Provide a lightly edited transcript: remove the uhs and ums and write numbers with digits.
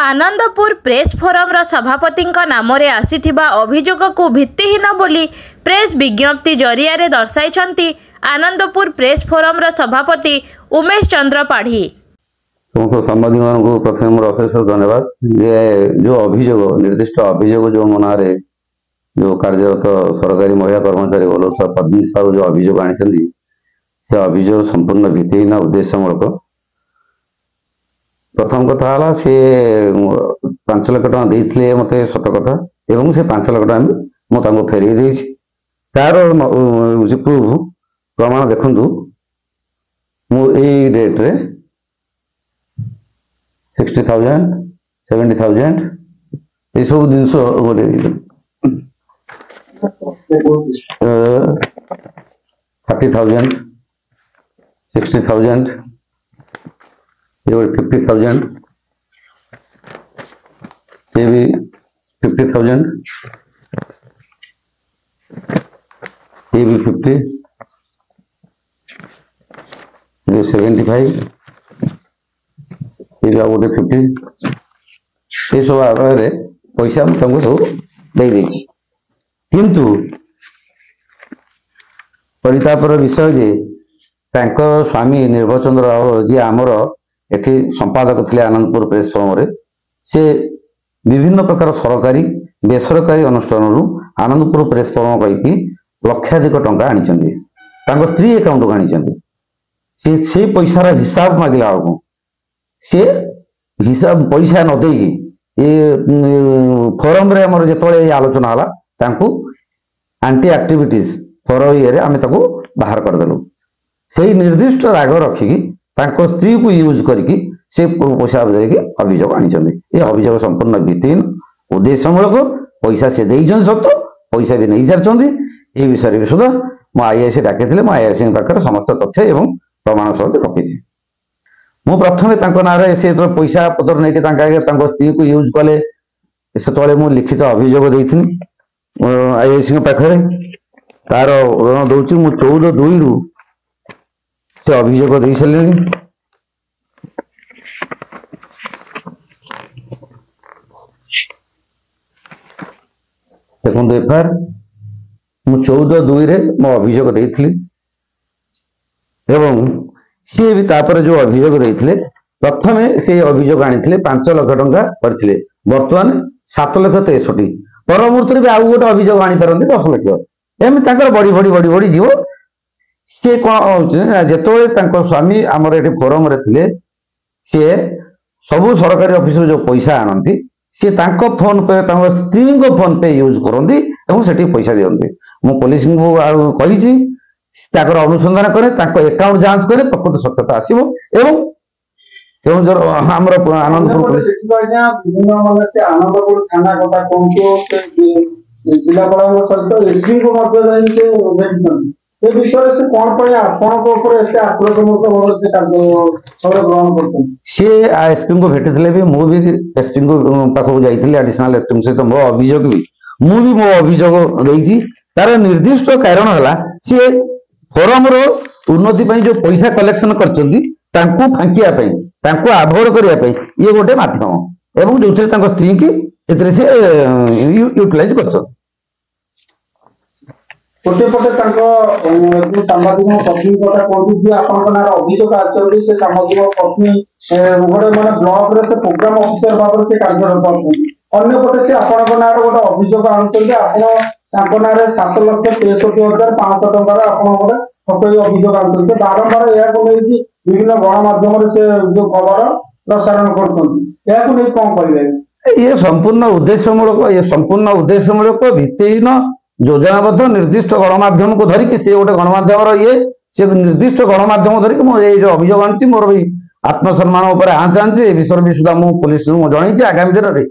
Anandpur press forum सभापति नाम आसीथिबा अभियोग को भित्तिहीन बोली प्रेस विज्ञप्ति जरिया दर्शाई आनंदपुर प्रेस फोरम सभापति उमेश चंद्र पाढ़ी। समस्त सांबादिक मान प्रथम मोर अशेष धन्यवाद। जो अभियोग निर्दिष्ट अभियोग जो मो ना जो कार्यरत सरकारी महिला कर्मचारी बोलो पद्मी साहू जो अभियोग आनी से अभियोग संपूर्ण भित्तिहीन उद्देश्यमूलक। प्रथम कथा है सी 5 लाख टका देते मत सत कथा एवं से 5 लाख टका मुझे फेरई दे तार प्रूफ प्रमाण देखु मुझे डेट रे 60,000 70,000 ये सब जिनस गोटे 30,000 60,000 50,000 ये भी 50,000 ये भी 50 ये 75 ये भी गोटे 50 ये सब आगे पैसा तुमको सब दे देछि। किंतु परितापर विषय जे तांको स्वामी निर्भचंद्र राव जी आमर एठी संपादक थे आनंदपुर प्रेस फोरम रे से विभिन्न प्रकार सरकारी बेसरकारी अनुष्ठान आनंदपुर प्रेस फोरम कहीकि लक्षाधिक टंका आनी स्त्री अकाउंट को आनी से पैसार हिसाब मागिला बेलू सी हिसाब पैसा न देगी फोरम रे हमर जेतळे आलोचना हला तांकु एंटी एक्टिविटीज फॉर ये आम बाहर करदेलु से निर्दिष्ट राग रखिकी तांको स्त्री को यूज करके से पैसा देके अभियोग आनी ये अभियोग संपूर्ण भित्तिहीन उद्देश्यमूलक। पैसा से देइछन सत पैसा भी नहीं सारी ये विषय भी सुधा मो आईएएस डाके मो आईएएस पाखे समस्त तथ्य एवं प्रमाण सहित रखी मु प्रथम ना से पैसा पतर नहीं स्त्री को यूज कले से मु लिखित अभियोग देती आईएएस पाखे तार उदाहरण दूसरी मु 14/2 रु से अभियोग दे सारे देखो एफआईआर मु 14/2 रे मो अभियोग देइथिली एवं सी भी तापर जो अभियोग देइथिले प्रथमे से अभियोग आनी 5 लाख टंका करथिले वर्तमान 7,63,000 पर मुहूर्त भी आउ गोटे अभियोग आनी पारंती 10 लाख एम ताकर बड़ी बड़ी बड़ी बड़ी जीव सी कौन जो स्वामी आमर ये फोरम रे थिले सी सबू सरकारी ऑफिस जो पैसा आनती सी फोन पे स्त्री को फोन पे यूज करती से पैसा दिखती मु पुलिस को कही अनुसंधान करे अकाउंट जांच करे प्रकृत सत्यता आसो एवं आनंदपुर पुलिस आनंदपुर थाना कथा जिलापाल सहित ये विषय से कौन पर सी एसपी को भेटी भी मुझे एसपी को पाखक जाइए एडिशनल एसपी सहित मो अभियोग भी मुझे मो अभियोग देती तार निर्दिष्ट कारण है सी फोरम उन्नति जो पैसा कलेक्शन कर फांकिया आभोर करने ये गोटे मध्यम एवं जो स्त्री की से यूटिलाइज कर गोटे पटे सांबादिक पत्नी कथा कहते अभियोग आचरण से सांबादिक पत्नी गोटे मैंने ब्लॉक रे से प्रोग्राम ऑफिसर भाव से कार्यरत अन्य पटे से आपण ना गोटे अभियोग आनुना 7,63,500 टकर ठकई अभियोग आनुते बारंबार यह विभिन्न गणमाध्यम से जो खबर प्रसारण कर कौन कहे ये संपूर्ण उद्देश्यमूलक भित्तिहीन योजनाबद्ध निर्दिष्ट गणमाध्यम को धरिकी सी गोटे गणमाध्यम ये सी निर्दिष्ट गणमाध्यम धरिकी मुझे जो अभियोग आनी मोर भी आत्मसम्मान आँच आँच ए विषय भी सुधा मुझे पुलिस जनई आगामी दिन में